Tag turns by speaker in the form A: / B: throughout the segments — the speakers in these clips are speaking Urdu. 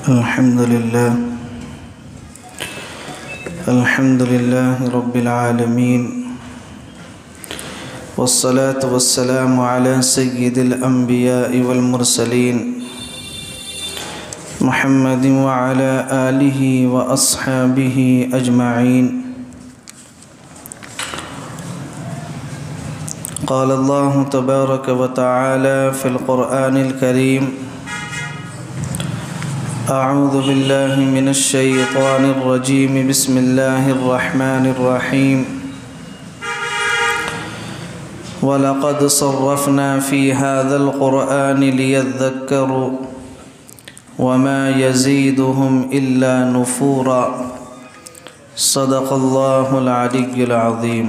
A: الحمد لله رب العالمين والصلاة والسلام على سيد الأنبياء والمرسلين محمد وعلى آله وأصحابه أجمعين. قال الله تبارك وتعالى في القرآن الكريم: أعوذ بالله من الشيطان الرجيم. بسم الله الرحمن الرحيم. وَلَقَدْ صَرَّفْنَا فِي هَذَا الْقُرْآنِ لِيَذَّكَّرُوا وَمَا يَزِيدُهُمْ إِلَّا نُفُورًا. صدق اللہ العلی العظیم.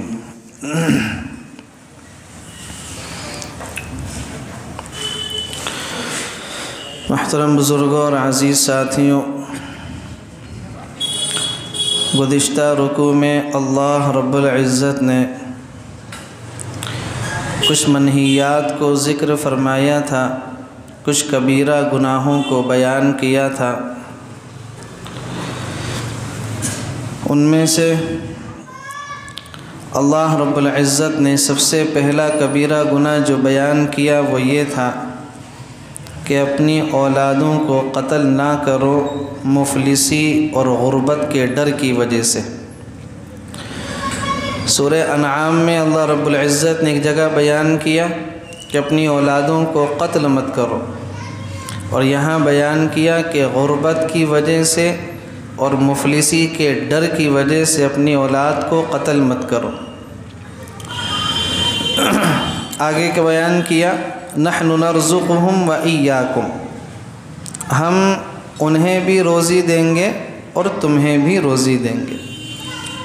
A: محترم بزرگوں اور عزیز ساتھیوں، گزشتہ رکوع میں اللہ رب العزت نے کچھ منہیات کو ذکر فرمایا تھا، کچھ کبیرہ گناہوں کو بیان کیا تھا. ان میں سے اللہ رب العزت نے سب سے پہلا کبیرہ گناہ جو بیان کیا وہ یہ تھا کہ اپنی اولادوں کو قتل نہ کرو مفلسی اور غربت کے ڈر کی وجہ سے. سورہ انعام میں اللہ رب العزت نے ایک جگہ بیان کیا کہ اپنی اولادوں کو قتل مت کرو، اور یہاں بیان کیا کہ غربت کی وجہ سے اور مفلسی کے ڈر کی وجہ سے اپنی اولاد کو قتل مت کرو. آگے کا بیان کیا: نحن نرزقهم وإياكم، ہم انہیں بھی روزی دیں گے اور تمہیں بھی روزی دیں گے.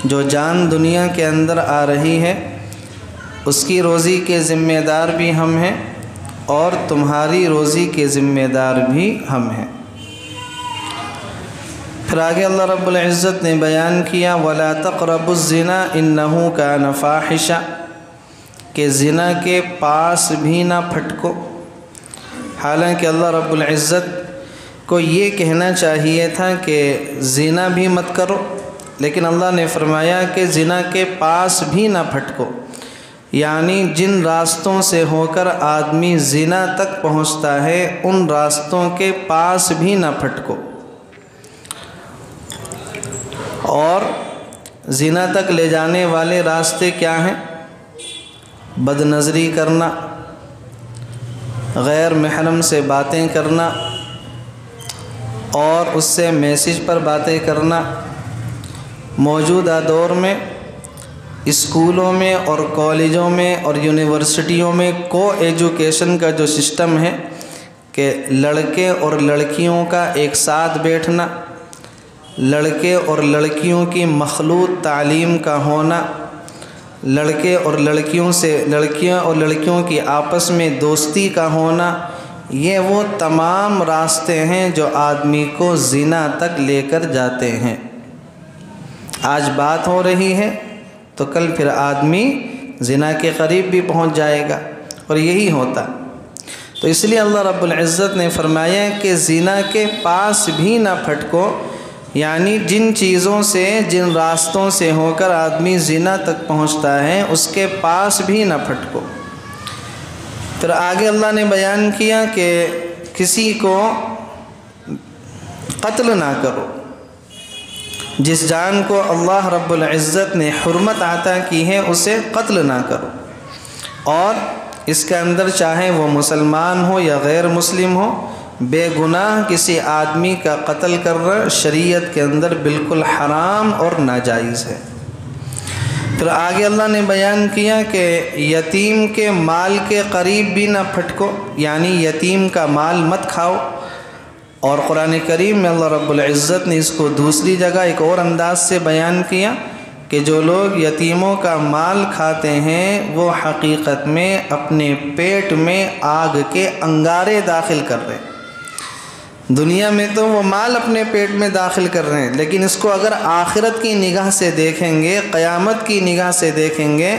A: جو جان دنیا کے اندر آ رہی ہے اس کی روزی کے ذمہ دار بھی ہم ہیں اور تمہاری روزی کے ذمہ دار بھی ہم ہیں. پھر آگے اللہ رب العزت نے بیان کیا: وَلَا تَقْرَبُوا الزِّنَا إِنَّهُ كَانَ فَاحِشًا، کہ زنا کے پاس بھی نہ پھٹکو. حالانکہ اللہ رب العزت کو یہ کہنا چاہیے تھا کہ زنا بھی مت کرو، لیکن اللہ نے فرمایا کہ زنا کے پاس بھی نہ پھٹکو، یعنی جن راستوں سے ہو کر آدمی زنا تک پہنچتا ہے ان راستوں کے پاس بھی نہ پھٹکو. اور زنا تک لے جانے والے راستے کیا ہیں؟ بد نظری کرنا، غیر محرم سے باتیں کرنا اور اس سے میسج پر باتیں کرنا. موجودہ دور میں اسکولوں میں اور کالجوں میں اور یونیورسٹیوں میں کو ایجوکیشن کا جو سسٹم ہے کہ لڑکے اور لڑکیوں کا ایک ساتھ بیٹھنا، لڑکے اور لڑکیوں کی مخلوط تعلیم کا ہونا، لڑکے اور لڑکیوں سے لڑکیاں اور لڑکیوں کی آپس میں دوستی کا ہونا، یہ وہ تمام راستے ہیں جو آدمی کو زنا تک لے کر جاتے ہیں. آج بات ہو رہی ہے تو کل پھر آدمی زنا کے قریب بھی پہنچ جائے گا، اور یہی ہوتا. تو اس لیے اللہ رب العزت نے فرمایا کہ زنا کے پاس بھی نہ پھٹکو، یعنی جن چیزوں سے جن راستوں سے ہو کر آدمی زنا تک پہنچتا ہے اس کے پاس بھی نہ پھٹکو. پھر آگے اللہ نے بیان کیا کہ کسی کو قتل نہ کرو. جس جان کو اللہ رب العزت نے حرمت عطا کی ہے اسے قتل نہ کرو، اور اس کے اندر چاہے وہ مسلمان ہو یا غیر مسلم ہو، بے گناہ کسی آدمی کا قتل کرنا شریعت کے اندر بالکل حرام اور ناجائز ہے. پھر آگے اللہ نے بیان کیا کہ یتیم کے مال کے قریب بھی نہ پھٹکو، یعنی یتیم کا مال مت کھاؤ. اور قرآن کریم میں اللہ رب العزت نے اس کو دوسری جگہ ایک اور انداز سے بیان کیا کہ جو لوگ یتیموں کا مال کھاتے ہیں وہ حقیقت میں اپنے پیٹ میں آگ کے انگارے داخل کر رہے ہیں. دنیا میں تو وہ مال اپنے پیٹ میں داخل کر رہے ہیں، لیکن اس کو اگر آخرت کی نگاہ سے دیکھیں گے، قیامت کی نگاہ سے دیکھیں گے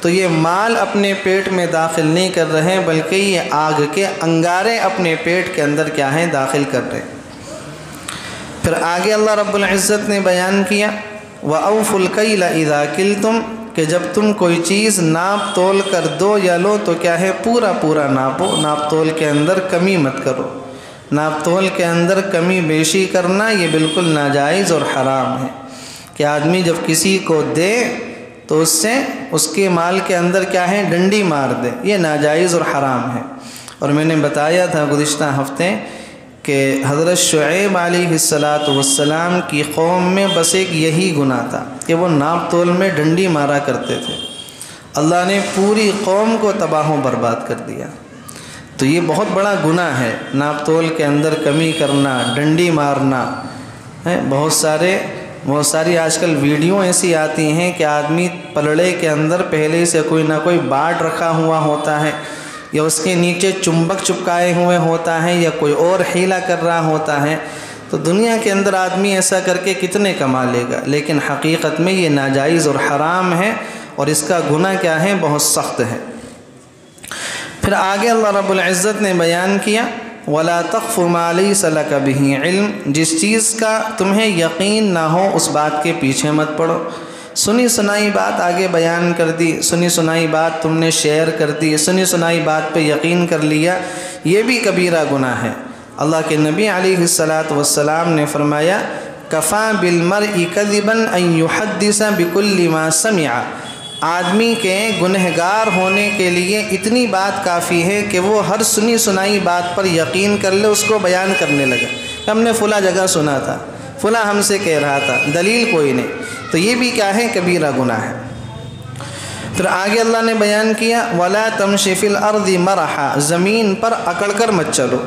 A: تو یہ مال اپنے پیٹ میں داخل نہیں کر رہے بلکہ یہ آگ کے انگارے اپنے پیٹ کے اندر کیا ہیں داخل کر رہے ہیں. پھر آگے اللہ رب العزت نے بیان کیا وَأَوْفُوا الْكَيْلَ إِذَا كِلْتُمْ کہ جب تم کوئی چیز ناپ تول کر دو یا لو تو کیا ہے پورا پورا ناپو، ناپ تول کے اندر کمی مت کرو۔ ناپ تول کے اندر کمی بیشی کرنا یہ بالکل ناجائز اور حرام ہے کہ آدمی جب کسی کو دے تو اس سے اس کے مال کے اندر کیا ہے ڈنڈی مار دے، یہ ناجائز اور حرام ہے۔ اور میں نے بتایا تھا گزشتہ ہفتے کہ حضرت شعیب علیہ السلام کی قوم میں بس ایک یہی گناہ تھا کہ وہ ناپ تول میں ڈنڈی مارا کرتے تھے، اللہ نے پوری قوم کو تباہ و برباد کر دیا۔ تو یہ بہت بڑا گناہ ہے ناپ تول کے اندر کمی کرنا، ڈنڈی مارنا۔ بہت ساری آج کل ویڈیو ایسی آتی ہیں کہ آدمی پلڑے کے اندر پہلے سے کوئی نہ کوئی باٹ رکھا ہوا ہوتا ہے یا اس کے نیچے چمبک چپکائے ہوئے ہوتا ہے یا کوئی اور حیلہ کر رہا ہوتا ہے۔ تو دنیا کے اندر آدمی ایسا کر کے کتنے کما لے گا، لیکن حقیقت میں یہ ناجائز اور حرام ہے اور اس کا گناہ کیا ہے بہت سخت ہے۔ پھر آگے اللہ رب العزت نے بیان کیا وَلَا تَقْفُ مَا لَيْسَ لَكَ بِهِ عِلْمٍ جس چیز کا تمہیں یقین نہ ہو اس بات کے پیچھے مت پڑو۔ سنی سنائی بات آگے بیان کر دی، سنی سنائی بات تم نے شیئر کر دی، سنی سنائی بات پہ یقین کر لیا، یہ بھی کبیرہ گناہ ہے۔ اللہ کے نبی علیہ السلام نے فرمایا کَفَى بِالْمَرْءِ كَذِبًا أَن يُحَدِّثَ بِكُلِّ مَا سَمِعَ آدمی کے گنہگار ہونے کے لیے اتنی بات کافی ہے کہ وہ ہر سنی سنائی بات پر یقین کر لے، اس کو بیان کرنے لگا۔ ہم نے فلاں جگہ سنا تھا، فلاں ہم سے کہہ رہا تھا، دلیل کوئی نہیں، تو یہ بھی کیا ہے کبیرہ گناہ ہے۔ پھر آگے اللہ نے بیان کیا وَلَا تَمْشِ فِي الْأَرْضِ مَرَحًا زمین پر اکڑ کر مت چلو۔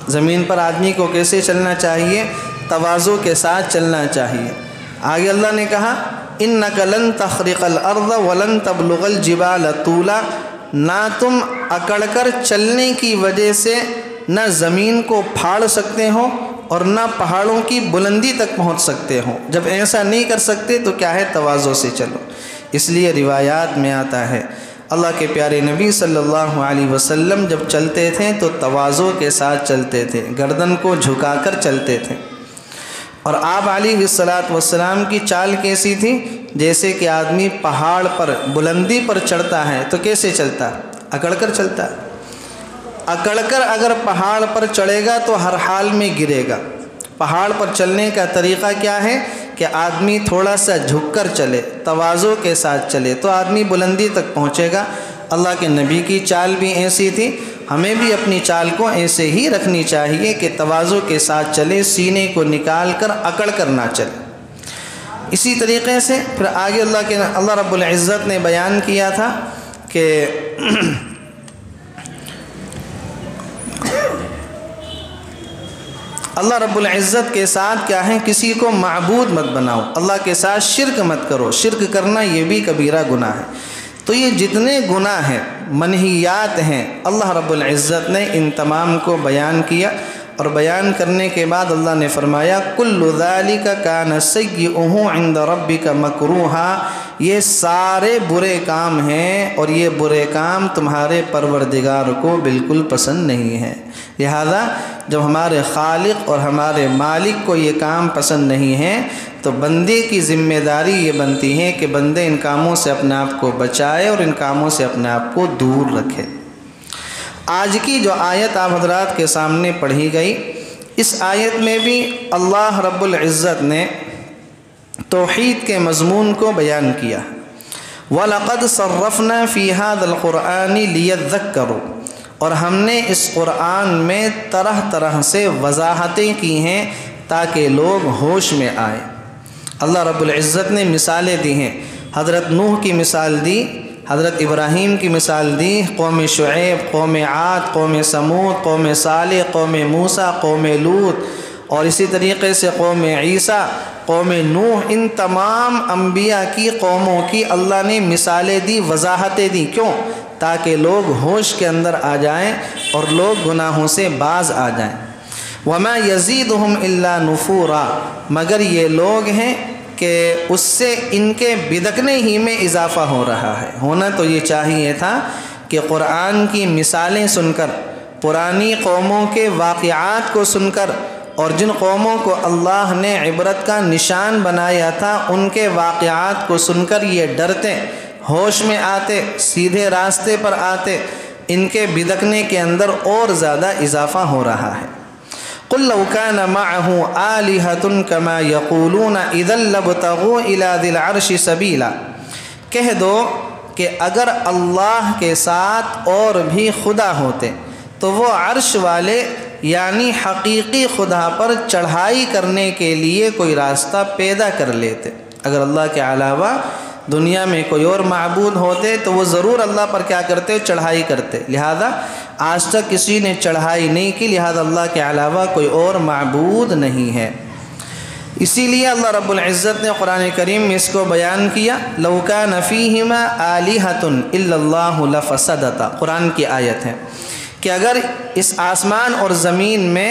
A: زمین پر آدمی کو کیسے چلنا چاہیے؟ تواضع کے ساتھ چلنا چاہیے۔ آگے اللہ نے کہا اِنَّكَ لَن تَخْرِقَ الْأَرْضَ وَلَن تَبْلُغَ الْجِبَالَ طُولًا نہ تم اکڑ کر چلنے کی وجہ سے نہ زمین کو پھاڑ سکتے ہو اور نہ پہاڑوں کی بلندی تک پہنچ سکتے ہو۔ جب ایسا نہیں کر سکتے تو کیا ہے تواضع سے چلو۔ اس لیے روایات میں آتا ہے اللہ کے پیارے نبی صلی اللہ علیہ وسلم جب چلتے تھے تو تواضع کے ساتھ چلتے تھے، گردن کو جھکا کر چلتے تھے۔ اور آپ علیہ السلام کی چال کیسی تھی؟ جیسے کہ آدمی پہاڑ پر بلندی پر چڑھتا ہے تو کیسے چلتا؟ اکڑ کر چلتا ہے۔ اکڑ کر اگر پہاڑ پر چڑھے گا تو ہر حال میں گرے گا۔ پہاڑ پر چلنے کا طریقہ کیا ہے کہ آدمی تھوڑا سا جھک کر چلے، تواضع کے ساتھ چلے تو آدمی بلندی تک پہنچے گا۔ اللہ کے نبی کی چال بھی ایسی تھی، ہمیں بھی اپنی چال کو ایسے ہی رکھنی چاہیے کہ تواضع کے ساتھ چلے، سینے کو نکال کر اکڑ کر نہ چلے۔ اسی طریقے سے پھر آگے اللہ رب العزت نے بیان کیا تھا کہ اللہ رب العزت کے ساتھ کیا ہے کسی کو معبود مت بناؤ، اللہ کے ساتھ شرک مت کرو۔ شرک کرنا یہ بھی کبیرہ گناہ ہے۔ تو یہ جتنے گناہ ہیں، منہیات ہیں، اللہ رب العزت نے ان تمام کو بیان کیا، اور بیان کرنے کے بعد اللہ نے فرمایا کل ذالک کان سیئہ عند ربک مکروہا یہ سارے برے کام ہیں اور یہ برے کام تمہارے پروردگار کو بالکل پسند نہیں ہیں۔ لہذا جب ہمارے خالق اور ہمارے مالک کو یہ کام پسند نہیں ہیں تو بندے کی ذمہ داری یہ بنتی ہے کہ بندے ان کاموں سے اپنے آپ کو بچائے اور ان کاموں سے اپنے آپ کو دور رکھے۔ آج کی جو آیت آپ حضرات کے سامنے پڑھی گئی، اس آیت میں بھی اللہ رب العزت نے توحید کے مضمون کو بیان کیا۔ وَلَقَدْ صَرَّفْنَا فِي هَذَا الْقُرْآنِ لِيَذَّكَّرُوا اور ہم نے اس قرآن میں طرح طرح سے وضاحتیں کی ہیں تاکہ لوگ ہوش میں آئیں۔ اللہ رب العزت نے مثالیں دی ہیں، حضرت نوح کی مثال دی، حضرت ابراہیم کی مثال دی، قوم شعیب، قوم عاد، قوم سمود، قوم صالح، قوم موسیٰ، قوم لوط، اور اسی طریقے سے قوم عیسیٰ، قوم نوح، ان تمام انبیاء کی قوموں کی اللہ نے مثالیں دی، وضاحتیں دی۔ کیوں؟ تاکہ لوگ ہوش کے اندر آ جائیں اور لوگ گناہوں سے باز آ جائیں۔ وَمَا يَزِيدُهُمْ إِلَّا نُفُورًا مگر یہ لوگ ہیں کہ اس سے ان کے بدکنے ہی میں اضافہ ہو رہا ہے۔ ہونا تو یہ چاہیے تھا کہ قرآن کی مثالیں سن کر، پرانی قوموں کے واقعات کو سن کر اور جن قوموں کو اللہ نے عبرت کا نشان بنایا تھا ان کے واقعات کو سن کر یہ ڈرتے، ہوش میں آتے، سیدھے راستے پر آتے، ان کے بدکنے کے اندر اور زیادہ اضافہ ہو رہا ہے۔ قُلْ لَوْ كَانَ مَعَهُ آلِهَةٌ كَمَا يَقُولُونَ إِذًا لَّابْتَغُوا إِلَىٰ ذِي الْعَرْشِ سَبِيلًا، کہہ دو کہ اگر اللہ کے ساتھ اور بھی خدا ہوتے تو وہ عرش والے یعنی حقیقی خدا پر چڑھائی کرنے کے لیے کوئی راستہ پیدا کر لیتے۔ اگر اللہ کے علاوہ دنیا میں کوئی اور معبود ہوتے تو وہ ضرور اللہ پر کیا کرتے؟ چڑھائی کرتے۔ لہذا آج تک کسی نے چڑھائی نہیں کی، لہذا اللہ کے علاوہ کوئی اور معبود نہیں ہے۔ اسی لیے اللہ رب العزت نے قرآن کریم میں اس کو بیان کیا، لَوْ كَانَ فِيهِمَا آلِهَةٌ إِلَّا اللَّهُ لَفَسَدَتَا، قرآن کی آیت ہے کہ اگر اس آسمان اور زمین میں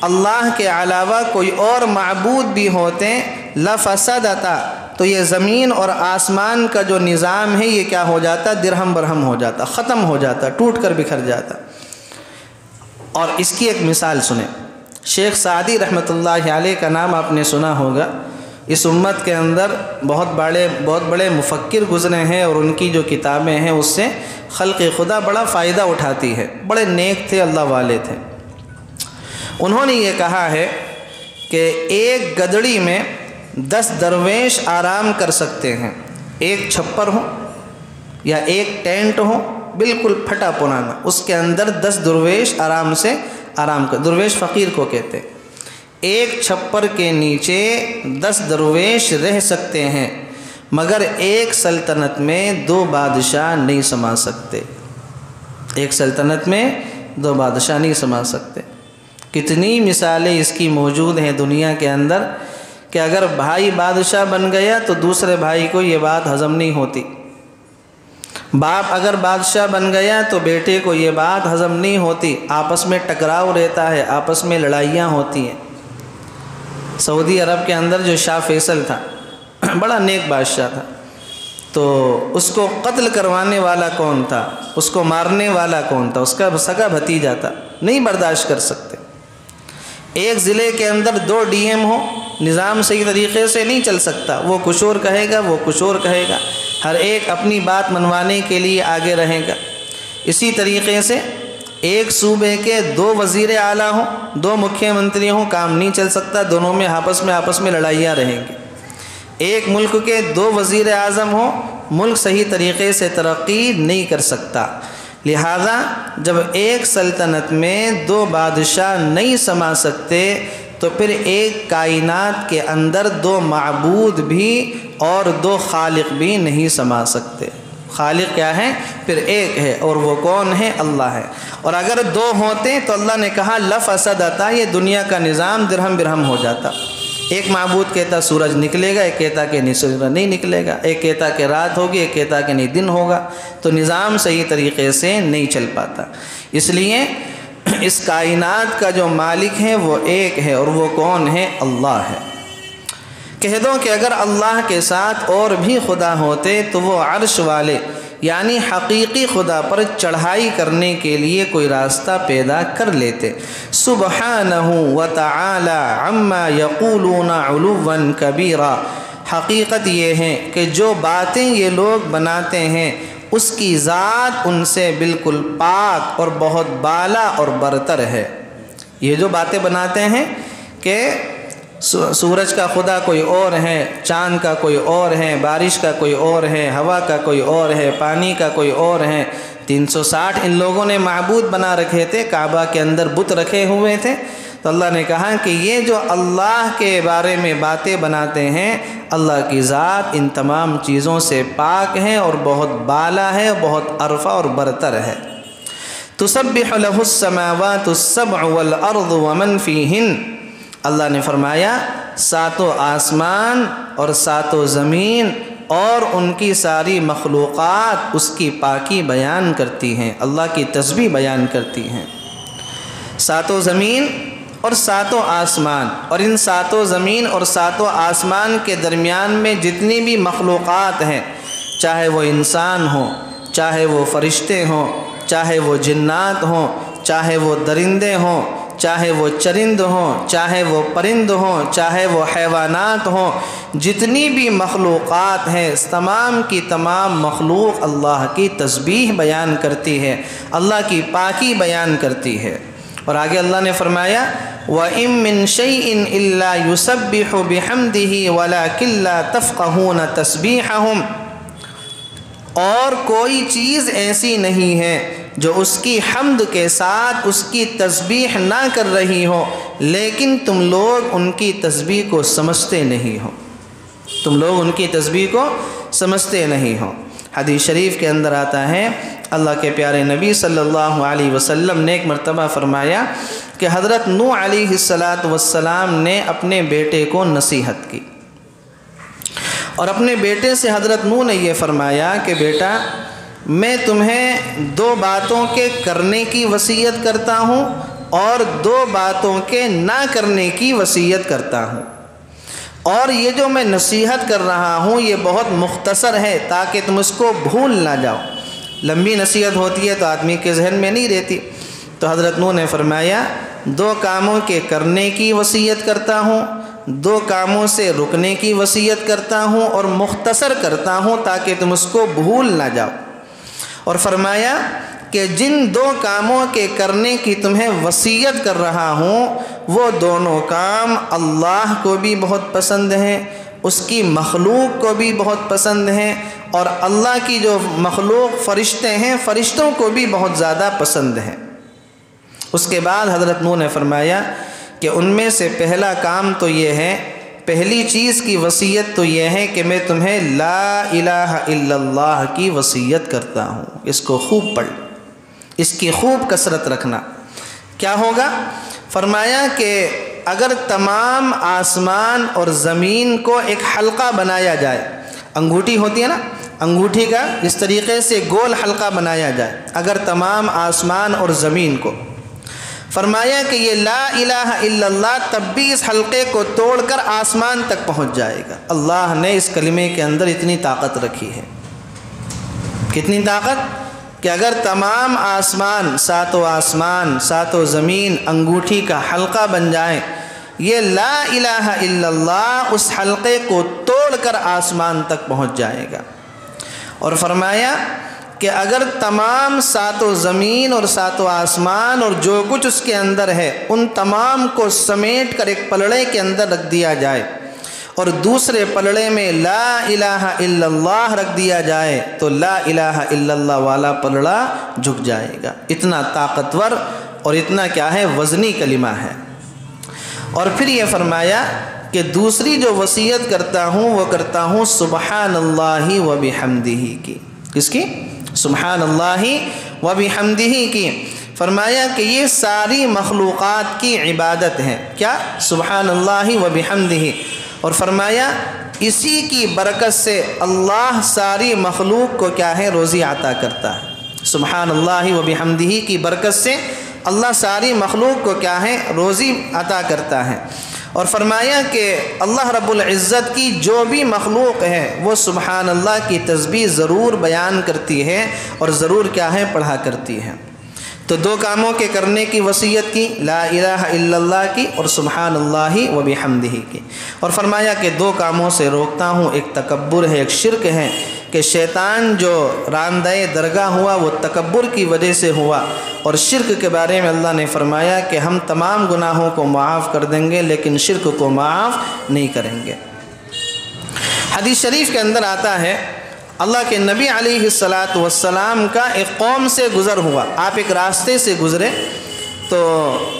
A: اللہ کے علاوہ کوئی اور معبود بھی ہوتے لفسدتا، تو یہ زمین اور آسمان کا جو نظام ہے یہ کیا ہو جاتا؟ درہم برہم ہو جاتا، ختم ہو جاتا، ٹوٹ کر بکھر جاتا۔ اور اس کی ایک مثال سنیں، شیخ سعدی رحمۃ اللہ علیہ کا نام آپ نے سنا ہوگا۔ اس امت کے اندر بہت بڑے مفکر گزرے ہیں اور ان کی جو کتابیں ہیں اس سے خلق خدا بڑا فائدہ اٹھاتی ہے، بڑے نیک تھے، اللہ والے تھے۔ انہوں نے یہ کہا ہے کہ ایک گدڑی میں 10 درویش آرام کر سکتے ہیں، ایک چھپر ہو یا ایک ٹینٹ ہو بالکل پھٹا پرانا، اس کے اندر 10 درویش آرام سے آرام کر، درویش فقیر کو کہتے، ایک چھپر کے نیچے 10 درویش رہ سکتے ہیں، مگر ایک سلطنت میں 2 بادشاہ نہیں سما سکتے، ایک سلطنت میں 2 بادشاہ نہیں سما سکتے۔ کتنی مثالیں اس کی موجود ہیں دنیا کے اندر کہ اگر بھائی بادشاہ بن گیا تو دوسرے بھائی کو یہ بات ہضم نہیں ہوتی، باپ اگر بادشاہ بن گیا تو بیٹے کو یہ بات ہضم نہیں ہوتی، آپس میں ٹکراؤ رہتا ہے، آپس میں لڑائیاں ہوتی ہیں۔ سعودی عرب کے اندر جو شاہ فیصل تھا بڑا نیک بادشاہ تھا، تو اس کو قتل کروانے والا کون تھا؟ اس کو مارنے والا کون تھا؟ اس کا سگا بھتیجا تھا، نہیں برداشت کر سکتے۔ ایک ضلع کے اندر 2 ڈی ایم ہو، نظام صحیح طریقے سے نہیں چل سکتا، وہ کچھ اور کہے گا، وہ کچھ اور کہے گا، ہر ایک اپنی بات منوانے کے لیے آگے رہے گا۔ اسی طریقے سے ایک صوبے کے 2 وزیر اعلیٰ ہوں، 2 مکھیہ منتری ہوں، کام نہیں چل سکتا، دونوں میں آپس میں لڑائیاں رہیں گی۔ ایک ملک کے 2 وزیر اعظم ہوں، ملک صحیح طریقے سے ترقی نہیں کر سکتا۔ لہذا جب ایک سلطنت میں 2 بادشاہ نہیں سما سکتے تو پھر ایک کائنات کے اندر 2 معبود بھی اور 2 خالق بھی نہیں سما سکتے۔ خالق کیا ہے؟ پھر ایک ہے، اور وہ کون ہے؟ اللہ ہے۔ اور اگر 2 ہوتے تو اللہ نے کہا لفسدتا، یہ دنیا کا نظام درہم برہم ہو جاتا۔ ایک معبود کہتا سورج نکلے گا، ایک کہتا کہ سورج نہیں نکلے گا، ایک کہتا کہ رات ہوگی، ایک کہتا کہ نہیں دن ہوگا، تو نظام صحیح طریقے سے نہیں چل پاتا۔ اس لیے اس کائنات کا جو مالک ہے وہ ایک ہے، اور وہ کون ہے؟ اللہ ہے۔ کہہ دو کہ اگر اللہ کے ساتھ اور بھی خدا ہوتے تو وہ عرش والے یعنی حقیقی خدا پر چڑھائی کرنے کے لیے کوئی راستہ پیدا کر لیتے۔ سبحانہ وتعالی عما یقولون علوا کبیرا، حقیقت یہ ہے کہ جو باتیں یہ لوگ بناتے ہیں اس کی ذات ان سے بالکل پاک اور بہت بالا اور برتر ہے۔ یہ جو باتیں بناتے ہیں کہ سورج کا خدا کوئی اور ہے، چاند کا کوئی اور ہے، بارش کا کوئی اور ہے، ہوا کا کوئی اور ہے، پانی کا کوئی اور ہے، 360 ان لوگوں نے معبود بنا رکھے تھے، کعبہ کے اندر بت رکھے ہوئے تھے۔ تو اللہ نے کہا کہ یہ جو اللہ کے بارے میں باتیں بناتے ہیں، اللہ کی ذات ان تمام چیزوں سے پاک ہے اور بہت بالا ہے، بہت عرفہ اور برتر ہے۔ تسبح له السماوات السبع والارض ومن فیہن، اللہ نے فرمایا 7 آسمان اور 7 زمین اور ان کی ساری مخلوقات اس کی پاکی بیان کرتی ہیں، اللہ کی تسبیح بیان کرتی ہیں۔ 7 زمین اور 7 آسمان، اور ان 7 زمین اور 7 آسمان کے درمیان میں جتنی بھی مخلوقات ہیں، چاہے وہ انسان ہوں، چاہے وہ فرشتے ہوں، چاہے وہ جنات ہوں، چاہے وہ درندے ہوں، چاہے وہ چرند ہوں، چاہے وہ پرند ہوں، چاہے وہ حیوانات ہوں، جتنی بھی مخلوقات ہیں تمام کی تمام مخلوق اللہ کی تسبیح بیان کرتی ہے، اللہ کی پاکی بیان کرتی ہے۔ اور آگے اللہ نے فرمایا وَإِن مِّن شَيْءٍ إِلَّا يُسَبِّحُ بِحَمْدِهِ وَلَكِن لَّا تَفْقَهُونَ تَسْبِيحَهُمْ، اور کوئی چیز ایسی نہیں ہے جو اس کی حمد کے ساتھ اس کی تسبیح نہ کر رہی ہو، لیکن تم لوگ ان کی تسبیح کو سمجھتے نہیں ہو، تم لوگ ان کی تسبیح کو سمجھتے نہیں ہو۔ حدیث شریف کے اندر آتا ہے اللہ کے پیارے نبی صلی اللہ علیہ وسلم نے ایک مرتبہ فرمایا کہ حضرت نوح علیہ السلام نے اپنے بیٹے کو نصیحت کی، اور اپنے بیٹے سے حضرت نوح نے یہ فرمایا کہ بیٹا میں تمہیں 2 باتوں کے کرنے کی وصیت کرتا ہوں اور 2 باتوں کے نہ کرنے کی وصیت کرتا ہوں، اور یہ جو میں نصیحت کر رہا ہوں یہ بہت مختصر ہے تاکہ تم اس کو بھول نہ جاؤ۔ لمبی نصیحت ہوتی ہے تو آدمی کے ذہن میں نہیں رہتی، تو حضرت نوح نے فرمایا 2 کاموں کے کرنے کی وصیت کرتا ہوں، 2 کاموں سے رکنے کی وصیت کرتا ہوں، اور مختصر کرتا ہوں تاکہ تم اس کو بھول نہ جاؤ۔ اور فرمایا کہ جن 2 کاموں کے کرنے کی تمہیں وصیت کر رہا ہوں وہ دونوں کام اللہ کو بھی بہت پسند ہیں، اس کی مخلوق کو بھی بہت پسند ہیں، اور اللہ کی جو مخلوق فرشتے ہیں فرشتوں کو بھی بہت زیادہ پسند ہیں۔ اس کے بعد حضرت نوح نے فرمایا کہ ان میں سے پہلا کام تو یہ ہے، پہلی چیز کی وصیت تو یہ ہے کہ میں تمہیں لا الہ الا اللہ کی وصیت کرتا ہوں، اس کو خوب پڑھ، اس کی خوب کثرت رکھنا۔ کیا ہوگا؟ فرمایا کہ اگر تمام آسمان اور زمین کو ایک حلقہ بنایا جائے، انگوٹھی ہوتی ہے نا، انگوٹھی کا اس طریقے سے گول حلقہ بنایا جائے، اگر تمام آسمان اور زمین کو، فرمایا کہ یہ لا الہ الا اللہ تب بھی اس حلقے کو توڑ کر آسمان تک پہنچ جائے گا۔ اللہ نے اس کلمے کے اندر اتنی طاقت رکھی ہے، کتنی طاقت کہ اگر تمام آسمان، ساتوں زمین انگوٹھی کا حلقہ بن جائیں، یہ لا الہ الا اللہ اس حلقے کو توڑ کر آسمان تک پہنچ جائے گا۔ اور فرمایا کہ اگر تمام 7 زمین اور 7 آسمان اور جو کچھ اس کے اندر ہے ان تمام کو سمیٹ کر ایک پلڑے کے اندر رکھ دیا جائے اور دوسرے پلڑے میں لا الہ الا اللہ رکھ دیا جائے تو لا الہ الا اللہ والا پلڑا جھک جائے گا۔ اتنا طاقتور اور اتنا کیا ہے، وزنی کلمہ ہے۔ اور پھر یہ فرمایا کہ دوسری جو وصیت کرتا ہوں وہ کرتا ہوں سبحان اللہ و بحمدہ کی، کس کی؟ سبحان اللہ و بحمدہ کی۔ فرمایا کہ یہ ساری مخلوقات کی عبادت ہے، کیا؟ سبحان اللہ و بحمدہ۔ اور فرمایا اسی کی برکت سے اللہ ساری مخلوق کو کیا ہے، روزی عطا کرتا ہے۔ سبحان اللہ و بحمدہ کی برکت سے اللہ ساری مخلوق کو کیا ہے، روزی عطا کرتا ہے۔ اور فرمایا کہ اللہ رب العزت کی جو بھی مخلوق ہے وہ سبحان اللہ کی تسبیح ضرور بیان کرتی ہے اور ضرور کیا ہے، پڑھا کرتی ہے۔ تو 2 کاموں کے کرنے کی وصیت کی، لا الہ الا اللہ کی اور سبحان اللہ و بحمدہ کی۔ اور فرمایا کہ 2 کاموں سے روکتا ہوں، ایک تکبر ہے، ایک شرک ہے، کہ شیطان جو راندہ درگاہ ہوا وہ تکبر کی وجہ سے ہوا، اور شرک کے بارے میں اللہ نے فرمایا کہ ہم تمام گناہوں کو معاف کر دیں گے لیکن شرک کو معاف نہیں کریں گے۔ حدیث شریف کے اندر آتا ہے اللہ کے نبی علیہ السلام کا ایک قوم سے گزر ہوا، آپ ایک راستے سے گزرے تو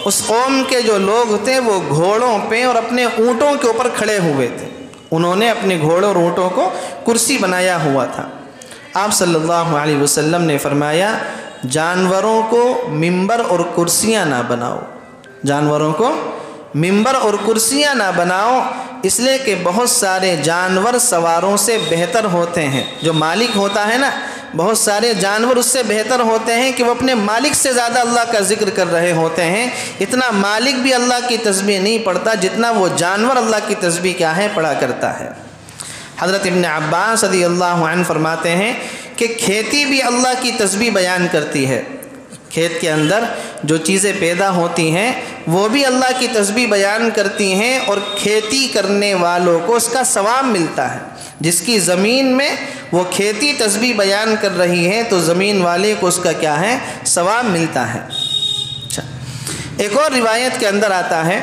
A: اس قوم کے جو لوگ تھے وہ گھوڑوں پہ اور اپنے اونٹوں کے اوپر کھڑے ہوئے تھے، انہوں نے اپنے گھوڑوں اور اونٹوں کو کرسی بنایا ہوا تھا۔ آپ صلی اللہ علیہ وسلم نے فرمایا جانوروں کو ممبر اور کرسیاں نہ بناؤ، جانوروں کو ممبر اور کرسیاں نہ بناؤ، اس لیے کہ بہت سارے جانور سواروں سے بہتر ہوتے ہیں۔ جو مالک ہوتا ہے نا، بہت سارے جانور اس سے بہتر ہوتے ہیں کہ وہ اپنے مالک سے زیادہ اللہ کا ذکر کر رہے ہوتے ہیں۔ اتنا مالک بھی اللہ کی تسبیح نہیں پڑھتا جتنا وہ جانور اللہ کی تسبیح کیا ہے، پڑھا کرتا ہے۔ حضرت ابن عباس رضی اللہ عنہ فرماتے ہیں کہ کھیتی بھی اللہ کی تسبیح بیان کرتی ہے، کھیت کے اندر جو چیزیں پیدا ہوتی ہیں وہ بھی اللہ کی تسبیح بیان کرتی ہیں، اور کھیتی کرنے والوں کو اس کا ثواب ملتا ہے۔ جس کی زمین میں وہ کھیتی تسبیح بیان کر رہی ہے تو زمین والے کو اس کا کیا ہے؟ ثواب ملتا ہے۔ اچھا، ایک اور روایت کے اندر آتا ہے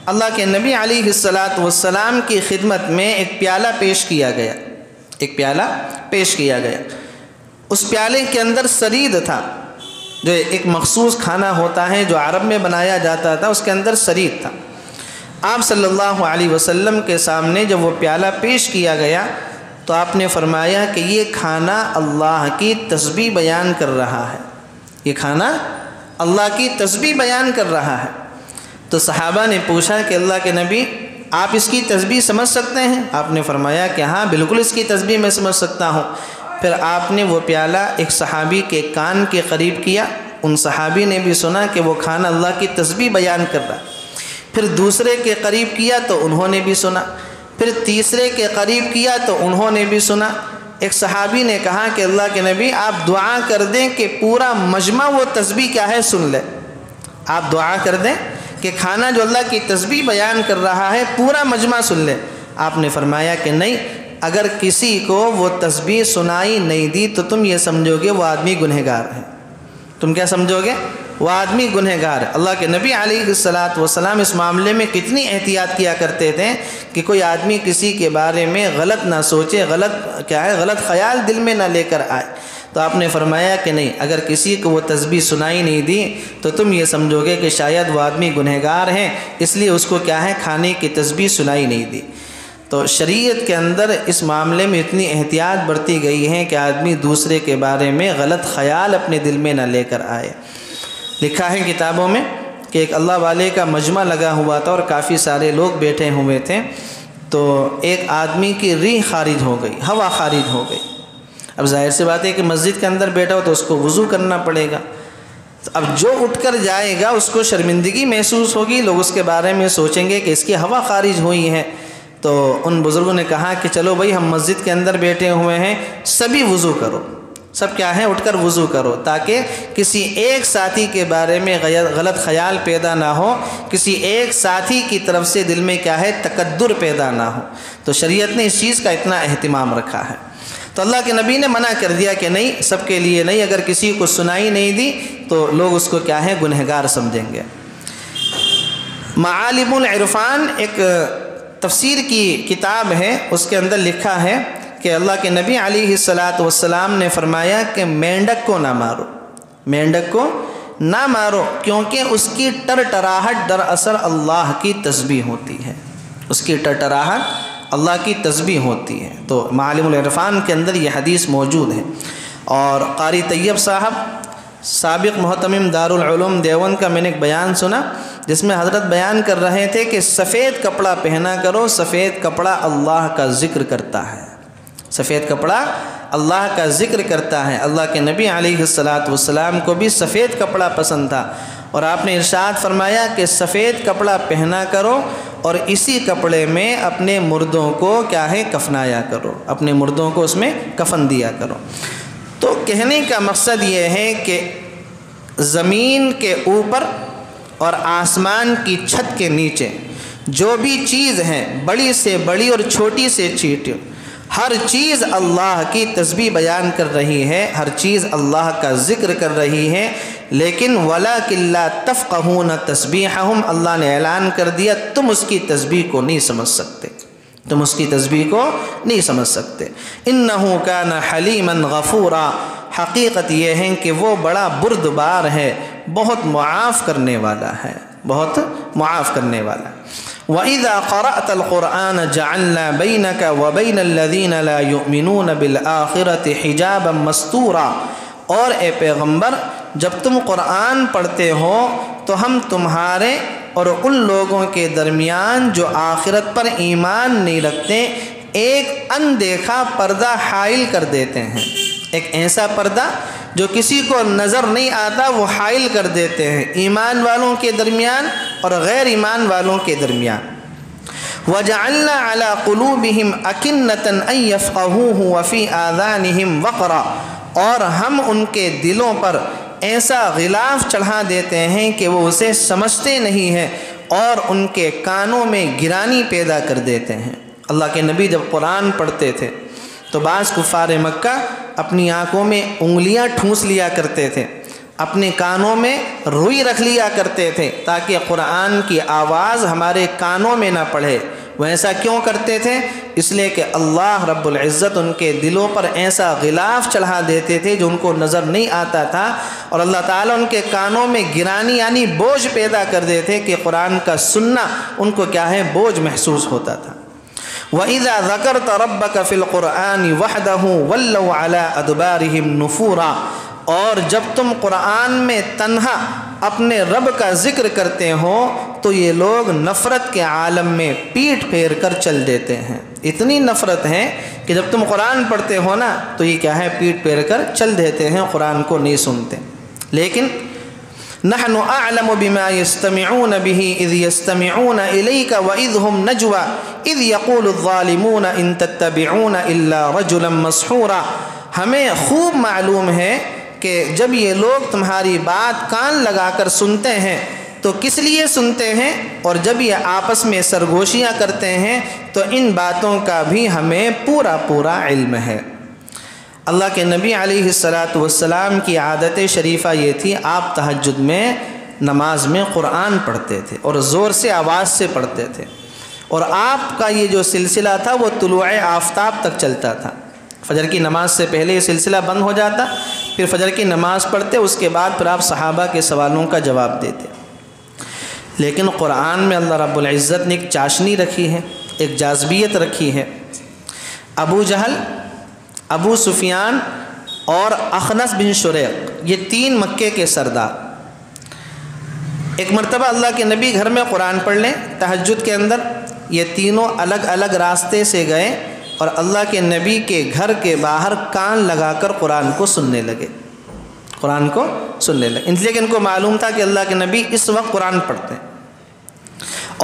A: اللہ کے نبی علیہ السلام کی خدمت میں ایک پیالہ پیش کیا گیا، ایک پیالہ پیش کیا گیا۔ اس پیالے کے اندر سرید تھا، جو ایک مخصوص کھانا ہوتا ہے جو عرب میں بنایا جاتا تھا، اس کے اندر سرید تھا۔ آپ صلی اللہ علیہ وسلم کے سامنے جب وہ پیالہ پیش کیا گیا تو آپ نے فرمایا کہ یہ کھانا اللہ کی تسبیح بیان کر رہا ہے، یہ کھانا اللہ کی تسبیح بیان کر رہا ہے۔ تو صحابہ نے پوچھا کہ اللہ کے نبی آپ اس کی تسبیح سمجھ سکتے ہیں؟ آپ نے فرمایا کہ ہاں بالکل اس کی تسبیح میں سمجھ سکتا ہوں۔ پھر آپ نے وہ پیالہ ایک صحابی کے کان کے قریب کیا، ان صحابی نے بھی سنا کہ وہ کھانا اللہ کی تسبیح بیان کر رہا ہے۔ پھر دوسرے کے قریب کیا تو انہوں نے بھی سنا، پھر تیسرے کے قریب کیا تو انہوں نے بھی سنا۔ ایک صحابی نے کہا کہ اللہ کے نبی آپ دعا کر دیں کہ پورا مجمع وہ تسبیح کیا ہے سن لے، آپ دعا کر دیں کہ کھانا جو اللہ کی تسبیح بیان کر رہا ہے پورا مجمع سن لے۔ آپ نے فرمایا کہ نہیں، اگر کسی کو وہ تسبیح سنائی نہیں دی تو تم یہ سمجھو گے وہ آدمی گنہگار ہے۔ تم کیا سمجھو گے؟ وہ آدمی گنہگار ہے۔ اللہ کے نبی علیہ السلام اس معاملے میں کتنی احتیاط کیا کرتے تھے کہ کوئی آدمی کسی کے بارے میں غلط نہ سوچے، غلط خیال دل میں نہ لے کر آئے۔ تو آپ نے فرمایا کہ نہیں، اگر کسی کو وہ تسبیح سنائی نہیں دی تو تم یہ سمجھو گے کہ شاید وہ آدمی گنہگار ہیں، اس لیے اس کو کیا ہے؟ کھانے کی تسبیح سنائی نہیں دی۔ تو شریعت کے اندر اس معاملے میں اتنی احتیاط برتی گئی ہے کہ آدمی دوسرے کے بارے میں غلط خیال اپنے دل میں نہ لے کر آئے۔ لکھا ہے کتابوں میں کہ ایک اللہ والے کا مجمع لگا ہوا تھا اور کافی سارے لوگ بیٹھے ہوئے تھے، تو ایک آدمی کی ریح خارج ہو گئی، ہوا خارج ہو گئی۔ اب ظاہر سی بات ہے کہ مسجد کے اندر بیٹھا ہو تو اس کو وضو کرنا پڑے گا، تو اب جو اٹھ کر جائے گا اس کو شرمندگی محسوس ہوگی، لوگ اس کے بارے میں سوچیں گے کہ اس کی ہوا خارج ہوئی ہے۔ تو ان بزرگوں نے کہا کہ چلو بھائی ہم مسجد کے اندر بیٹھے ہوئے ہیں، سبھی وضو کرو، سب کیا ہے؟ اٹھ کر وضو کرو، تاکہ کسی ایک ساتھی کے بارے میں غلط خیال پیدا نہ ہو، کسی ایک ساتھی کی طرف سے دل میں کیا ہے؟ تکدر پیدا نہ ہو۔ تو شریعت نے اس چیز کا اتنا اہتمام رکھا ہے۔ تو اللہ کے نبی نے منع کر دیا کہ نہیں، سب کے لیے نہیں، اگر کسی کو سنائی نہیں دی تو لوگ اس کو کیا ہے؟ گنہگار سمجھیں گے۔ معالم العرفان ایک تفسیر کی کتاب ہے، اس کے اندر لکھا ہے کہ اللہ کے نبی علیہ السلام نے فرمایا کہ مینڈک کو نہ مارو، مینڈک کو نہ مارو، کیونکہ اس کی ٹرٹراہٹ دراصل اللہ کی تسبیح ہوتی ہے، اس کی ٹرٹراہٹ اللہ کی تسبیح ہوتی ہے۔ تو معالم العرفان کے اندر یہ حدیث موجود ہے۔ اور قاری طیب صاحب سابق محتمم دارالعلوم دیوبند کا میں نے ایک بیان سنا جس میں حضرت بیان کر رہے تھے کہ سفید کپڑا پہنا کرو، سفید کپڑا اللہ کا ذکر کرتا ہے، سفید کپڑا اللہ کا ذکر کرتا ہے۔ اللہ کے نبی علیہ السلام کو بھی سفید کپڑا پسند تھا، اور آپ نے ارشاد فرمایا کہ سفید کپڑا پہنا کرو اور اسی کپڑے میں اپنے مردوں کو کیا ہے؟ کفنایا کرو، اپنے مردوں کو اس میں کفن دیا کرو۔ تو کہنے کا مقصد یہ ہے کہ زمین کے اوپر اور آسمان کی چھت کے نیچے جو بھی چیز ہے، بڑی سے بڑی اور چھوٹی سے چھوٹی، ہر چیز اللہ کی تسبیح بیان کر رہی ہے، ہر چیز اللہ کا ذکر کر رہی ہے، لیکن وَلَٰكِن لَا تَفْقَهُونَ تَسْبِيحَهُمْ، اللہ نے اعلان کر دیا تم اس کی تسبیح کو نہیں سمجھ سکتے، تم اس کی تسبیح کو نہیں سمجھ سکتے۔ إِنَّهُ كَانَ حَلِيمًا غَفُورًا، حقیقت یہ ہے کہ وہ بڑا بردبار ہے، بہت معاف کرنے والا ہے، بہت معاف کرنے والا ہے۔ وَإِذَا قَرَأْتَ الْقُرْآنَ جَعَلْنَا بَيْنَكَ وَبَيْنَ الَّذِينَ لَا يُؤْمِنُونَ بِالْآخِرَةِ حِجَابًا مَسْتُورًا، اور اے پیغمبر جب تم قرآن پڑھتے ہو تو ہم تمہارے اور ان لوگوں کے درمیان جو آخرت پر ایمان نہیں رکھتے ایک اندیکھا پردہ حائل کر دیتے ہیں، ایک ایسا پردہ جو کسی کو نظر نہیں آتا وہ حائل کر دیتے ہیں ایمان والوں کے درمیان اور غیر ایمان والوں کے درمیان۔ وَجَعَلْنَا عَلَىٰ قُلُوبِهِمْ أَكِنَّةً أَن يَفْقَهُوهُ وَفِي آذَانِهِمْ وَقْرًا، اور ہم ان کے دلوں پر ایسا غلاف چڑھا دیتے ہیں کہ وہ اسے سمجھتے نہیں ہیں اور ان کے کانوں میں گرانی پیدا کر دیتے ہیں۔ اللہ کے نبی جب قرآن پڑھتے تھے تو بعض کفار مکہ اپنی آنکھوں میں انگلیاں ٹھونس لیا کرتے تھے، اپنے کانوں میں روئی رکھ لیا کرتے تھے تاکہ قرآن کی آواز ہمارے کانوں میں نہ پڑے۔ وہ ایسا کیوں کرتے تھے؟ اس لیے کہ اللہ رب العزت ان کے دلوں پر ایسا غلاف چڑھا دیتے تھے جو ان کو نظر نہیں آتا تھا، اور اللہ تعالیٰ ان کے کانوں میں گرانی یعنی بوجھ پیدا کر دیتے تھے کہ قرآن کا سننا ان کو کیا ہے، بوجھ محسوس ہوتا تھا۔ وَإِذَا ذَكَرْتَ رَبَّكَ فِي الْقُرْآنِ وَحْدَهُ وَلَّوْا عَلَىٰ أَدْبَارِهِمْ نُفُورًا، اور جب تم قرآن میں تنہا اپنے رب کا ذکر کرتے ہو تو یہ لوگ نفرت کے عالم میں پیٹ پھیر کر چل دیتے ہیں۔ اتنی نفرت ہے کہ جب تم قرآن پڑھتے ہو نا تو یہ کیا ہے، پیٹ پھیر کر چل دیتے ہیں، قرآن کو نہیں سنتے۔ لیکن نحن اعلم بما يستمعون به اذ يستمعون اليك واذ هم نجوى اذ يقول الظالمون ان تتبعون الا رجلا مسحورا، ہمیں خوب معلوم ہے کہ جب یہ لوگ تمہاری بات کان لگا کر سنتے ہیں تو کس لیے سنتے ہیں، اور جب یہ آپس میں سرگوشیاں کرتے ہیں تو ان باتوں کا بھی ہمیں پورا پورا علم ہے۔ اللہ کے نبی علیہ السلام کی عادت شریفہ یہ تھی، آپ تہجد میں نماز میں قرآن پڑھتے تھے اور زور سے آواز سے پڑھتے تھے، اور آپ کا یہ جو سلسلہ تھا وہ طلوع آفتاب تک چلتا تھا۔ فجر کی نماز سے پہلے یہ سلسلہ بند ہو جاتا، پھر فجر کی نماز پڑھتے، اس کے بعد پھر آپ صحابہ کے سوالوں کا جواب دیتے۔ لیکن قرآن میں اللہ رب العزت نے ایک چاشنی رکھی ہے، ایک جاذبیت رکھی ہے۔ ابو جہل، ابو سفیان اور اخنس بن شریق، یہ تین مکے کے سردار، ایک مرتبہ اللہ کے نبی گھر میں قرآن پڑھ لیں تہجد کے اندر، یہ تینوں الگ الگ راستے سے گئے اور اللہ کے نبی کے گھر کے باہر کان لگا کر قرآن کو سننے لگے، قرآن کو سننے لگے، اس لیے کہ ان کو معلوم تھا کہ اللہ کے نبی اس وقت قرآن پڑھتے ہیں۔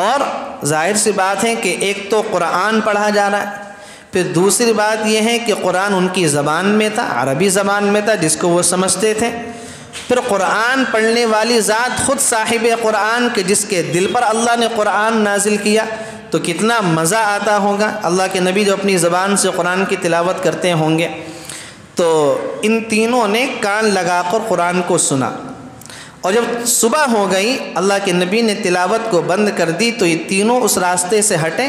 A: اور ظاہر سی بات ہے کہ ایک تو قرآن پڑھا جا رہا ہے، پھر دوسری بات یہ ہے کہ قرآن ان کی زبان میں تھا، عربی زبان میں تھا جس کو وہ سمجھتے تھے، پھر قرآن پڑھنے والی ذات خود صاحب قرآن کہ جس کے دل پر اللہ نے قرآن نازل کیا، تو کتنا مزہ آتا ہوگا۔ اللہ کے نبی جو اپنی زبان سے قرآن کی تلاوت کرتے ہوں گے، تو ان تینوں نے کان لگا کر قرآن کو سنا، اور جب صبح ہو گئی اللہ کے نبی نے تلاوت کو بند کر دی تو یہ تینوں اس راستے سے ہٹے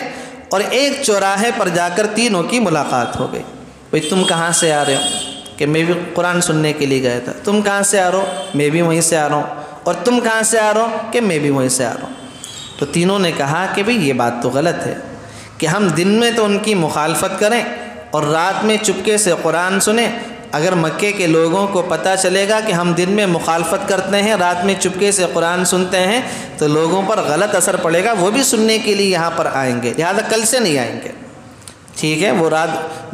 A: اور ایک چوراہے پر جا کر تینوں کی ملاقات ہو گئی۔ بھئی تم کہاں سے آ رہے ہو؟ کہ میں بھی قرآن سننے کے لیے گیا تھا۔ تم کہاں سے آ رہے ہو؟ میں بھی وہیں سے آ رہا ہوں۔ اور تم کہاں سے آ رہے ہو؟ کہ میں بھی وہیں سے آ رہا ہوں۔ تو تینوں نے کہا کہ بھئی یہ بات تو غلط ہے کہ ہم دن میں تو ان کی مخالفت کریں اور رات میں چپکے سے قرآن سنیں۔ اگر مکے کے لوگوں کو پتہ چلے گا کہ ہم دن میں مخالفت کرتے ہیں، رات میں چپکے سے قرآن سنتے ہیں، تو لوگوں پر غلط اثر پڑے گا، وہ بھی سننے کے لیے یہاں پر آئیں گے، لہذا کل سے نہیں آئیں گے۔ ٹھیک ہے، وہ رات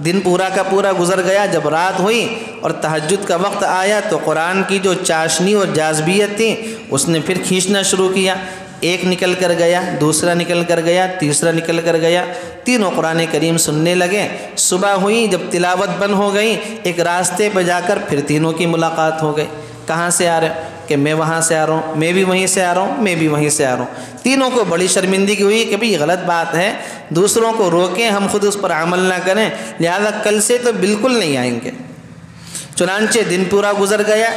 A: دن پورا کا پورا گزر گیا، جب رات ہوئی اور تہجد کا وقت آیا تو قرآن کی جو چاشنی اور جاذبیت تھی اس نے پھر کھینچنا شروع کیا۔ ایک نکل کر گیا، دوسرا نکل کر گیا، تیسرا نکل کر گیا، تینوں قرآن کریم سننے لگے۔ صبح ہوئی، جب تلاوت بند ہو گئی، ایک راستے پہ جا کر پھر تینوں کی ملاقات ہو گئی۔ کہاں سے آ رہے ہو؟ کہ میں وہاں سے آ رہا ہوں، میں بھی وہیں سے آ رہا ہوں، میں بھی وہیں سے آ رہا ہوں۔ تینوں کو بڑی شرمندگی ہوئی کہ بھئی یہ غلط بات ہے، دوسروں کو روکیں، ہم خود اس پر عمل نہ کریں، لہذا کل سے تو بالکل نہیں آئیں گے۔ چنانچہ دن پورا گزر گیا،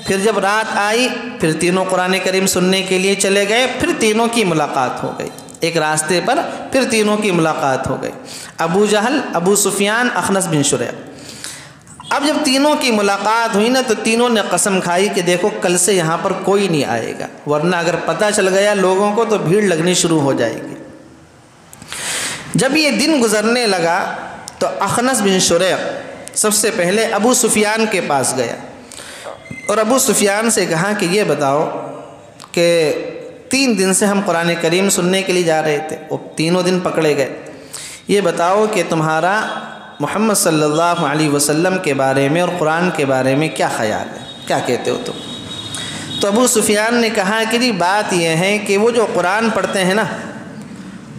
A: پھر جب رات آئی پھر تینوں قرآن کریم سننے کے لیے چلے گئے، پھر تینوں کی ملاقات ہو گئی، ایک راستے پر پھر تینوں کی ملاقات ہو گئی، ابو جہل، ابو سفیان، اخنس بن شریق۔ اب جب تینوں کی ملاقات ہوئی نا تو تینوں نے قسم کھائی کہ دیکھو کل سے یہاں پر کوئی نہیں آئے گا، ورنہ اگر پتہ چل گیا لوگوں کو تو بھیڑ لگنی شروع ہو جائے گی۔ جب یہ دن گزرنے لگا تو اخنس بن شریق سب سے پہلے ابو سفیان کے پاس گیا اور ابو سفیان سے کہا کہ یہ بتاؤ کہ 3 دن سے ہم قرآن کریم سننے کے لیے جا رہے تھے، وہ تینوں دن پکڑے گئے، یہ بتاؤ کہ تمہارا محمد صلی اللہ علیہ وسلم کے بارے میں اور قرآن کے بارے میں کیا خیال ہے، کیا کہتے ہو تم؟ تو ابو سفیان نے کہا کہ جی بات یہ ہے کہ وہ جو قرآن پڑھتے ہیں نا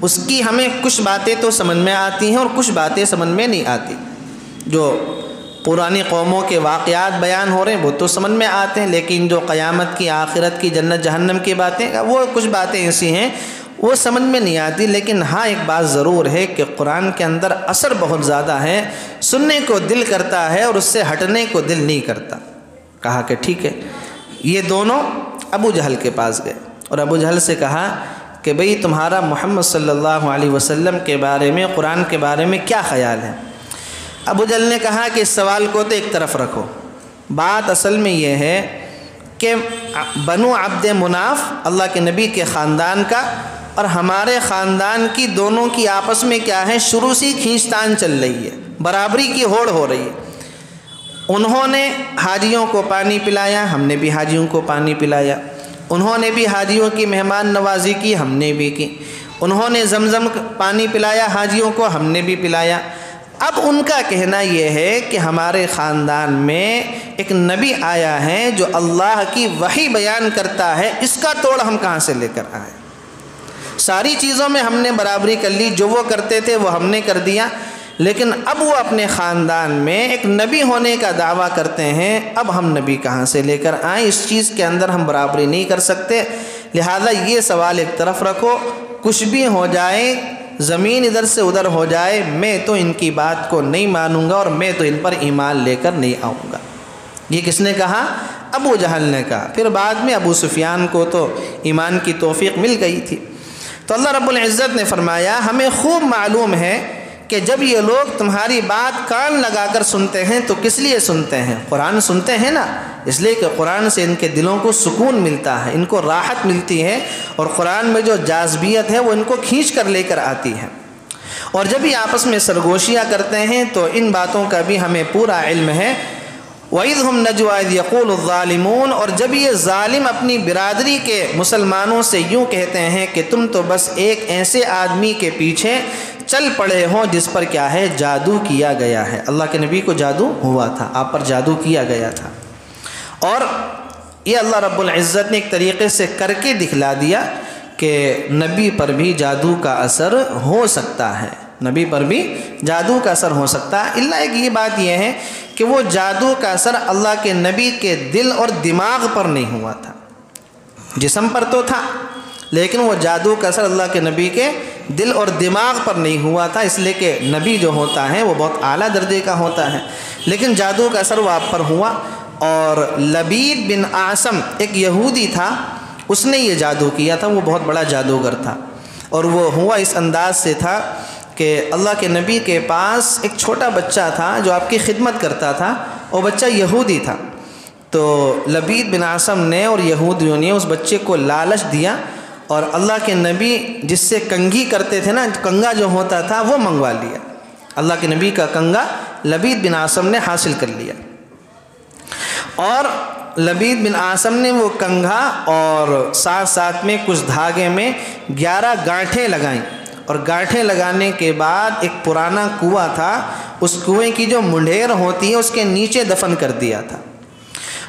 A: اس کی ہمیں کچھ باتیں تو سمجھ میں آتی ہیں اور کچھ باتیں سمجھ میں نہیں آتی۔ جو پرانی قوموں کے واقعات بیان ہو رہے ہیں وہ تو سمجھ میں آتے ہیں، لیکن جو قیامت کی، آخرت کی، جنت جہنم کی باتیں، وہ کچھ باتیں ایسی ہیں وہ سمجھ میں نہیں آتی۔ لیکن ہاں ایک بات ضرور ہے کہ قرآن کے اندر اثر بہت زیادہ ہے، سننے کو دل کرتا ہے اور اس سے ہٹنے کو دل نہیں کرتا۔ کہا کہ ٹھیک ہے۔ یہ دونوں ابو جہل کے پاس گئے اور ابو جہل سے کہا کہ بھئی تمہارا محمد صلی اللہ علیہ وسلم کے بارے میں، قرآن کے بارے میں کیا خیال ہے؟ ابو جہل نے کہا کہ اس سوال کو تو ایک طرف رکھو، بات اصل میں یہ ہے کہ بنو عبد مناف اللہ کے نبی کے خاندان کا اور ہمارے خاندان کی، دونوں کی آپس میں کیا ہے، شروع سے کھینچتان چل رہی ہے، برابری کی ہوڑ ہو رہی ہے۔ انہوں نے حاجیوں کو پانی پلایا، ہم نے بھی حاجیوں کو پانی پلایا، انہوں نے بھی حاجیوں کی مہمان نوازی کی، ہم نے بھی کی، انہوں نے زمزم پانی پلایا حاجیوں کو، ہم نے بھی پلایا۔ اب ان کا کہنا یہ ہے کہ ہمارے خاندان میں ایک نبی آیا ہے جو اللہ کی وحی بیان کرتا ہے، اس کا توڑ ہم کہاں سے لے کر آئے؟ ساری چیزوں میں ہم نے برابری کر لی، جو وہ کرتے تھے وہ ہم نے کر دیا، لیکن اب وہ اپنے خاندان میں ایک نبی ہونے کا دعویٰ کرتے ہیں، اب ہم نبی کہاں سے لے کر آئیں؟ اس چیز کے اندر ہم برابری نہیں کر سکتے، لہذا یہ سوال ایک طرف رکھو، کچھ بھی ہو جائے، زمین ادھر سے ادھر ہو جائے، میں تو ان کی بات کو نہیں مانوں گا اور میں تو ان پر ایمان لے کر نہیں آؤں گا۔ یہ کس نے کہا؟ ابو جہل نے کہا۔ پھر بعد میں ابو سفیان کو تو ایمان کی توفیق مل گئی تھی۔ تو اللہ رب العزت نے فرمایا ہمیں خوب معلوم ہے کہ جب یہ لوگ تمہاری بات کان لگا کر سنتے ہیں تو کس لیے سنتے ہیں؟ قرآن سنتے ہیں نا، اس لیے کہ قرآن سے ان کے دلوں کو سکون ملتا ہے، ان کو راحت ملتی ہے، اور قرآن میں جو جاذبیت ہے وہ ان کو کھینچ کر لے کر آتی ہے۔ اور جب یہ آپس میں سرگوشیاں کرتے ہیں تو ان باتوں کا بھی ہمیں پورا علم ہے۔ وَإِذْ هُمْ نَجْوَىٰ إِذْ يَقُولُ الظَّالِمُونَ، اور جب یہ ظالم اپنی برادری کے مسلمانوں سے یوں کہتے ہیں کہ تم تو بس ایک ایسے آدمی کے پیچھے چل پڑے ہوں جس پر کیا ہے، جادو کیا گیا ہے۔ اللہ کے نبی کو جادو ہوا تھا، آپ پر جادو کیا گیا تھا، اور یہ اللہ رب العزت نے ایک طریقے سے کر کے دکھلا دیا کہ نبی پر بھی جادو کا اثر ہو سکتا ہے، نبی پر بھی جادو کا اثر ہو سکتا ہے۔ اللہ ایک یہ بات یہ ہے کہ وہ جادو کا اثر اللہ کے نبی کے دل اور دماغ پر نہیں ہوا تھا، جسم پر تو تھا، لیکن وہ جادو کا اثر اللہ کے نبی کے دل اور دماغ پر نہیں ہوا تھا، اس لیے کہ نبی جو ہوتا ہے وہ بہت اعلیٰ درجے کا ہوتا ہے، لیکن جادو کا اثر وہ آپ پر ہوا۔ اور لبید بن عاصم ایک یہودی تھا، اس نے یہ جادو کیا تھا، وہ بہت بڑا جادوگر تھا، اور وہ ہوا اس انداز سے تھا کہ اللہ کے نبی کے پاس ایک چھوٹا بچہ تھا جو آپ کی خدمت کرتا تھا، وہ بچہ یہودی تھا، تو لبید بن عاصم نے اور یہودیوں نے اس بچے کو لالچ دیا، اور اللہ کے نبی جس سے کنگھی کرتے تھے نا، کنگا جو ہوتا تھا وہ منگوا لیا، اللہ کے نبی کا کنگا لبید بن عاصم نے حاصل کر لیا، اور لبید بن عاصم نے وہ کنگھا اور ساتھ ساتھ میں کچھ دھاگے میں 11 گانٹھیں لگائیں، اور گانٹھیں لگانے کے بعد ایک پرانا کنواں تھا، اس کنویں کی جو منڈیر ہوتی ہے اس کے نیچے دفن کر دیا تھا۔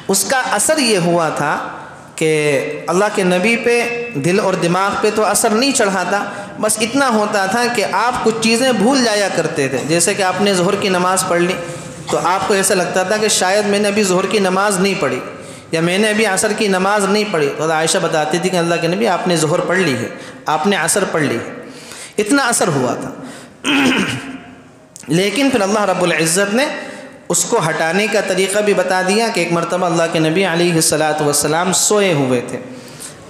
A: اس کا اثر یہ ہوا تھا کہ اللہ کے نبی پہ دل اور دماغ پہ تو اثر نہیں چڑھا تھا، بس اتنا ہوتا تھا کہ آپ کچھ چیزیں بھول جایا کرتے تھے، جیسے کہ آپ نے ظہر کی نماز پڑھ لی تو آپ کو ایسا لگتا تھا کہ شاید میں نے ابھی ظہر کی نماز نہیں پڑھی، یا میں نے ابھی عصر کی نماز نہیں پڑھی، تو عائشہ بتاتی تھی کہ اللہ کے نبی آپ نے ظہر پڑھ لی ہے، آپ نے عصر پڑھ لی ہے، اتنا اثر ہوا تھا۔ لیکن پھر اللہ رب العزت نے اس کو ہٹانے کا طریقہ بھی بتا دیا کہ ایک مرتبہ اللہ کے نبی علیہ الصلاۃ والسلام سوئے ہوئے تھے،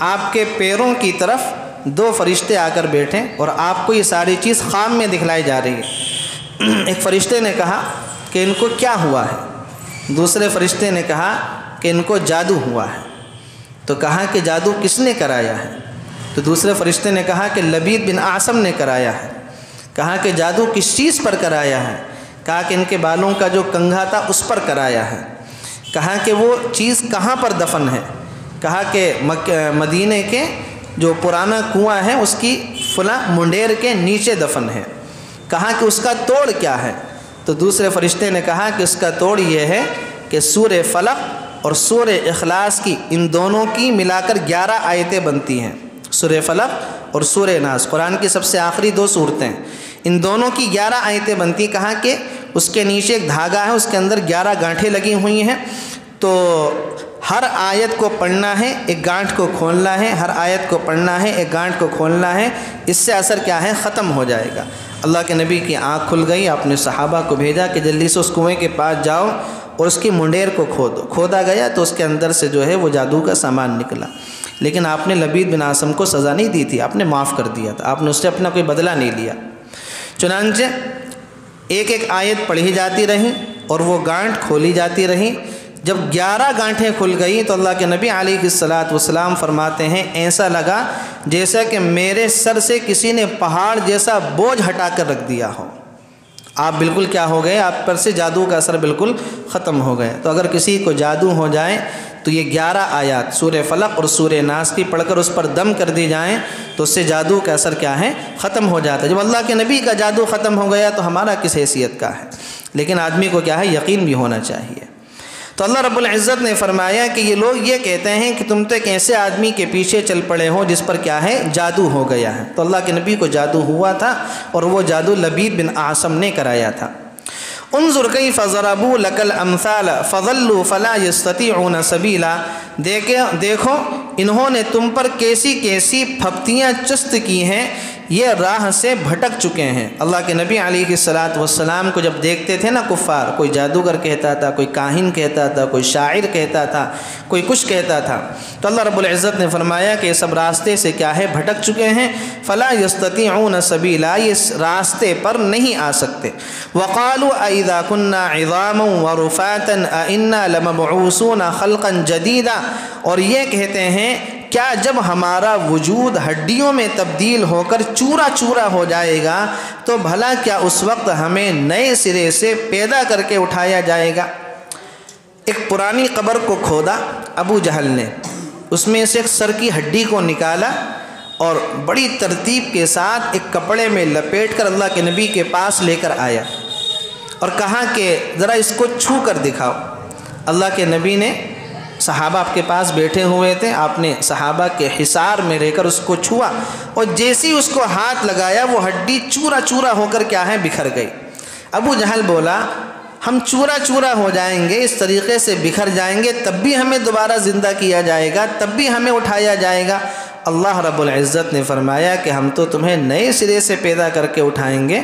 A: آپ کے پیروں کی طرف 2 فرشتے آ کر بیٹھے اور آپ کو یہ ساری چیز خواب میں دکھلائی جا رہی ہے۔ ایک فرشتے نے کہا کہ ان کو کیا ہوا ہے، دوسرے فرشتے نے کہا کہ ان کو جادو ہوا ہے، تو کہا کہ جادو کس نے کرایا ہے؟ تو دوسرے فرشتے نے کہا کہ لبید بن عاصم نے کرایا ہے۔ کہا کہ جادو کس چیز پر کرایا ہے؟ کہا کہ ان کے بالوں کا جو کنگھا تھا اس پر کرایا ہے۔ کہا کہ وہ چیز کہاں پر دفن ہے؟ کہا کہ مدینے کے جو پرانا کنواں ہے اس کی فلاں منڈیر کے نیچے دفن ہے۔ کہا کہ اس کا توڑ کیا ہے؟ تو دوسرے فرشتے نے کہا کہ اس کا توڑ یہ ہے کہ سورہ فلق اور سورہ اخلاص کی، ان دونوں کی ملا کر 11 آیتیں بنتی ہیں، سورہ فلق اور سورہ ناس، قرآن کی سب سے آخری 2 سورتیں، ان دونوں کی 11 آیتیں بنتی۔ کہا کہ اس کے نیچے ایک دھاگا ہے، اس کے اندر 11 گانٹھیں لگی ہوئی ہیں، تو ہر آیت کو پڑھنا ہے، ایک گانٹھ کو کھولنا ہے، ہر آیت کو پڑھنا ہے، ایک گانٹھ کو کھولنا ہے، اس سے اثر کیا ہے ختم ہو جائے گا۔ اللہ کے نبی کی آنکھ کھل گئی، آپ نے صحابہ کو بھیجا کہ جلدی سے اس کنویں کے پاس جاؤ اور اس کی منڈیر کو کھودو۔ کھودا گیا تو اس کے اندر سے جو ہے وہ جادو کا سامان نکلا، لیکن آپ نے لبید بن عاصم کو سزا نہیں دی تھی، آپ نے معاف کر دیا تھا، آپ نے اس سے اپنا کوئی بدلہ نہیں لیا۔ چنانچہ ایک ایک آیت پڑھی جاتی رہی اور وہ گانٹھ کھولی جاتی رہی۔ جب 11 گانٹھیں کھل گئی تو اللہ کے نبی علیہ الصلاۃ والسلام فرماتے ہیں ایسا لگا جیسا کہ میرے سر سے کسی نے پہاڑ جیسا بوجھ ہٹا کر رکھ دیا ہو۔ آپ بالکل کیا ہو گئے، آپ پر سے جادو کا اثر بالکل ختم ہو گئے۔ تو اگر کسی کو جادو ہو جائے تو یہ 11 آیات سورہ فلق اور سورہ ناس کی پڑھ کر اس پر دم کر دی جائیں تو اس سے جادو کا اثر کیا ہے، ختم ہو جاتا ہے۔ جب اللہ کے نبی کا جادو ختم ہو گیا تو ہمارا کس حیثیت کا ہے؟ لیکن آدمی کو کیا ہے، یقین بھی ہونا چاہیے۔ تو اللہ رب العزت نے فرمایا کہ یہ لوگ یہ کہتے ہیں کہ تم تو ایک ایسے آدمی کے پیچھے چل پڑے ہو جس پر کیا ہے، جادو ہو گیا ہے۔ تو اللہ کے نبی کو جادو ہوا تھا اور وہ جادو لبید بن عاصم نے کرایا تھا۔ انظر کیف ضربوا لک الامثال فضلوا فلا یستطیعون سبیلا، دیکھو انہوں نے تم پر کیسی کیسی پھپتیاں چست کی ہیں، یہ راہ سے بھٹک چکے ہیں۔ اللہ کے نبی علیہ الصلاۃ والسلام کو جب دیکھتے تھے نا کفار، کوئی جادوگر کہتا تھا، کوئی کاہن کہتا تھا، کوئی شاعر کہتا تھا، کوئی کچھ کہتا تھا، تو اللہ رب العزت نے فرمایا کہ یہ سب راستے سے کیا ہے، بھٹک چکے ہیں۔ فلا یستطیعون سبیلا، یہ اس راستے پر نہیں آ سکتے۔ وقالوا اذا كنا عظاما ورفاتا ائنا لمبعوثون خلقا جديدا، اور یہ کہتے ہیں کیا جب ہمارا وجود ہڈیوں میں تبدیل ہو کر چورا چورا ہو جائے گا تو بھلا کیا اس وقت ہمیں نئے سرے سے پیدا کر کے اٹھایا جائے گا؟ ایک پرانی قبر کو کھودا ابو جہل نے، اس میں سے ایک سر کی ہڈی کو نکالا اور بڑی ترتیب کے ساتھ ایک کپڑے میں لپیٹ کر اللہ کے نبی کے پاس لے کر آیا اور کہا کہ ذرا اس کو چھو کر دکھاؤ۔ اللہ کے نبی نے، صحابہ آپ کے پاس بیٹھے ہوئے تھے، آپ نے صحابہ کے حصار میں رہ کر اس کو چھوا اور جیسی اس کو ہاتھ لگایا وہ ہڈی چورا چورا ہو کر کیا ہے، بکھر گئی۔ ابو جہل بولا ہم چورا چورا ہو جائیں گے، اس طریقے سے بکھر جائیں گے، تب بھی ہمیں دوبارہ زندہ کیا جائے گا، تب بھی ہمیں اٹھایا جائے گا؟ اللہ رب العزت نے فرمایا کہ ہم تو تمہیں نئے سرے سے پیدا کر کے اٹھائیں گے،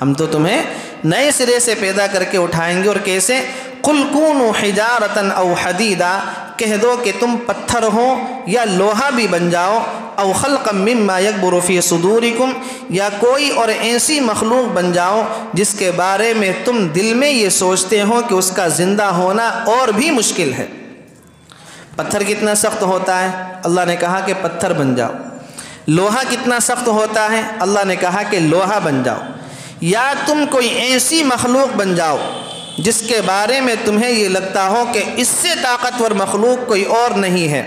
A: ہم تو تمہیں نئے سرے سے پیدا کر کے اٹھائیں گے۔ اور کیسے؟ قل کونوا حجارۃ او حدیدا، کہہ دو کہ تم پتھر ہو یا لوہا بھی بن جاؤ، او خلقا مما یکبر فی صدورکم، یا کوئی اور ایسی مخلوق بن جاؤ جس کے بارے میں تم دل میں یہ سوچتے ہو کہ اس کا زندہ ہونا اور بھی مشکل ہے۔ پتھر کتنا سخت ہوتا ہے، اللہ نے کہا کہ پتھر بن جاؤ۔ لوہا کتنا سخت ہوتا ہے، اللہ نے کہا کہ لوہا بن جاؤ۔ یا تم کوئی ایسی مخلوق بن جاؤ جس کے بارے میں تمہیں یہ لگتا ہو کہ اس سے طاقتور مخلوق کوئی اور نہیں ہے،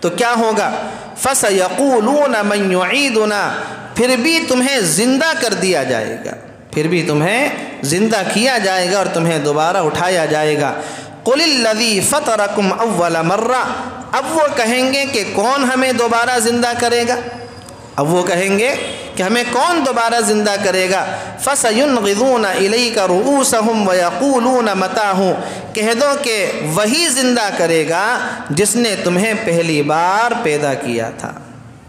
A: تو کیا ہوگا؟ فَسَيَقُولُونَ مَنْ يُعِيدُنَا، پھر بھی تمہیں زندہ کر دیا جائے گا، پھر بھی تمہیں زندہ کیا جائے گا اور تمہیں دوبارہ اٹھایا جائے گا۔ قُلِ الَّذِي فَطَرَكُمْ أَوَّلَ مَرَّةٍ، اب وہ کہیں گے کہ کون ہمیں دوبارہ زندہ کرے گا، اب وہ کہیں گے کہ ہمیں کون دوبارہ زندہ کرے گا۔ فَسَيُنْغِضُونَ إِلَيْكَ رُؤُوسَهُمْ وَيَقُولُونَ مَتَىٰ، کہہ دو کہ وہی زندہ کرے گا جس نے تمہیں پہلی بار پیدا کیا تھا،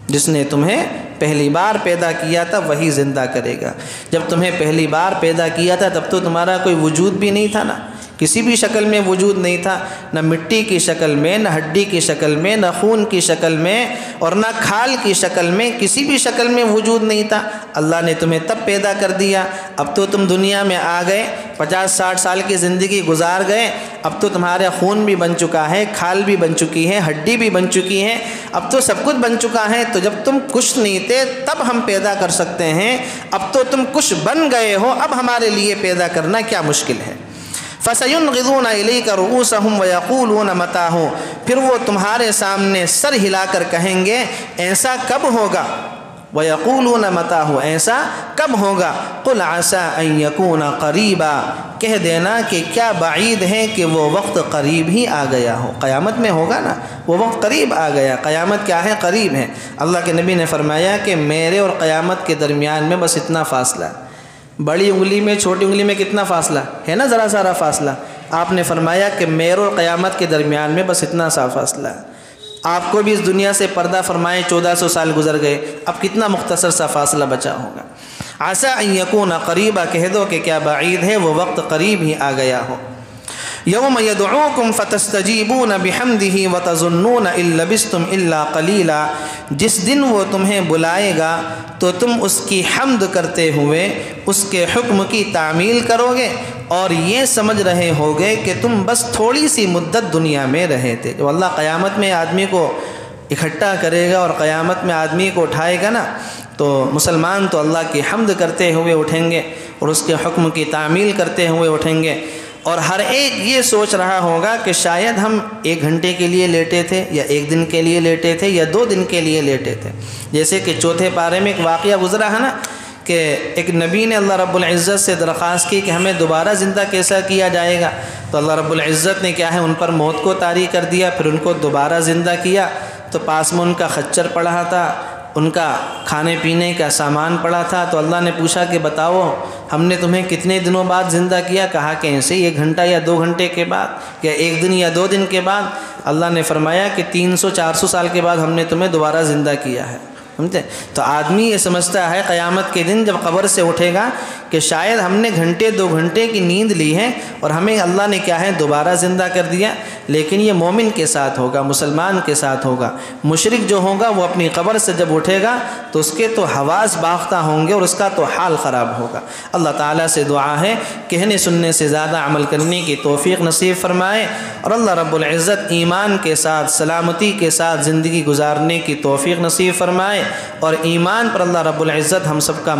A: جس نے تمہیں پہلی بار پیدا کیا تھا وہی زندہ کرے گا۔ جب تمہیں پہلی بار پیدا کیا تھا تب تو تمہارا کوئی وجود بھی نہیں تھا نا، کسی بھی شکل میں وجود نہیں تھا، نہ مٹی کی شکل میں، نہ ہڈی کی شکل میں، نہ خون کی شکل میں، اور نہ کھال کی شکل میں، کسی بھی شکل میں وجود نہیں تھا۔ اللہ نے تمہیں تب پیدا کر دیا، اب تو تم دنیا میں آ گئے، 50-60 سال کی زندگی گزار گئے، اب تو تمہارا خون بھی بن چکا ہے، کھال بھی بن چکی ہے، ہڈی بھی بن چکی ہے، اب تو سب کچھ بن چکا ہے۔ تو جب تم کچھ نہیں تھے تب ہم پیدا کر سکتے ہیں، اب تو تم کچھ بن گئے ہو، اب ہمارے لیے پیدا کرنا کیا مشکل ہے۔ فَسَيُنْغِضُونَ إِلَيْكَ رُؤُوسَهُمْ وَيَقُولُونَ مَتَىٰ، پھر وہ تمہارے سامنے سر ہلا کر کہیں گے ایسا کب ہوگا، وَيَقُولُونَ مَتَىٰ، ایسا کب ہوگا۔ قُلْ عَسَىٰ أَن يَكُونَ قَرِيبًا، کہہ دینا کہ کیا بعید ہے کہ وہ وقت قریب ہی آ گیا ہو، قیامت میں ہوگا نا، وہ وقت قریب آ گیا، قیامت کیا ہے، قریب ہے۔ اللہ کے نبی نے فرمایا کہ میرے اور قیامت کے درمیان میں بس اتنا فاصلہ ہے، بڑی انگلی میں چھوٹی انگلی میں کتنا فاصلہ ہے نا، ذرا سارا فاصلہ. آپ نے فرمایا کہ میرے اور قیامت کے درمیان میں بس اتنا سا فاصلہ ہے. آپ کو بھی اس دنیا سے پردہ فرمائے 1400 سال گزر گئے، اب کتنا مختصر سا فاصلہ بچا ہوگا. عسیٰ ان یکون قریبا، کہہ دو کہ کیا بعید ہے وہ وقت قریب ہی آ گیا ہو. یوم یدعوکم فتستجیبون بحمدہ وتظنون ان لبثتم الا قلیلا، جس دن وہ تمہیں بلائے گا تو تم اس کی حمد کرتے ہوئے اس کے حکم کی تعمیل کرو گے اور یہ سمجھ رہے ہوگے کہ تم بس تھوڑی سی مدت دنیا میں رہے تھے. جو اللہ قیامت میں آدمی کو اکٹھا کرے گا اور قیامت میں آدمی کو اٹھائے گا نا، تو مسلمان تو اللہ کی حمد کرتے ہوئے اٹھیں گے اور اس کے حکم کی تعمیل کرتے ہوئے اٹھیں گے. اور ہر ایک یہ سوچ رہا ہوگا کہ شاید ہم 1 گھنٹے کے لیے لیٹے تھے یا 1 دن کے لیے لیٹے تھے یا 2 دن کے لیے لیٹے تھے. جیسے کہ چوتھے پارے میں ایک واقعہ گزرا ہے نا کہ ایک نبی نے اللہ رب العزت سے درخواست کی کہ ہمیں دوبارہ زندہ کیسا کیا جائے گا، تو اللہ رب العزت نے کیا ہے ان پر موت کو طاری کر دیا، پھر ان کو دوبارہ زندہ کیا. تو پاس میں ان کا خچر پڑا تھا، ان کا کھانے پینے کا سامان پڑا تھا. تو اللہ نے پوچھا کہ بتاؤ ہم نے تمہیں کتنے دنوں بعد زندہ کیا؟ کہا کہ ایسے ہی 1 گھنٹہ یا 2 گھنٹے کے بعد یا 1 دن یا 2 دن کے بعد. اللہ نے فرمایا کہ 300-400 سال کے بعد ہم نے تمہیں دوبارہ زندہ کیا ہے. سمجھتے؟ تو آدمی یہ سمجھتا ہے قیامت کے دن جب قبر سے اٹھے گا کہ شاید ہم نے 1-2 گھنٹے کی نیند لی ہے اور ہمیں اللہ نے کیا ہے دوبارہ زندہ کر دیا. لیکن یہ مومن کے ساتھ ہوگا، مسلمان کے ساتھ ہوگا. مشرک جو ہوگا وہ اپنی قبر سے جب اٹھے گا تو اس کے تو حواس باختہ ہوں گے اور اس کا تو حال خراب ہوگا. اللہ تعالیٰ سے دعا ہے کہنے سننے سے زیادہ عمل کرنے کی توفیق نصیب فرمائے اور اللہ رب العزت ایمان کے ساتھ سلامتی کے ساتھ زندگی گزارنے کی توفیق نصیب فرمائے اور ایمان پر اللہ رب العزت ہم سب کا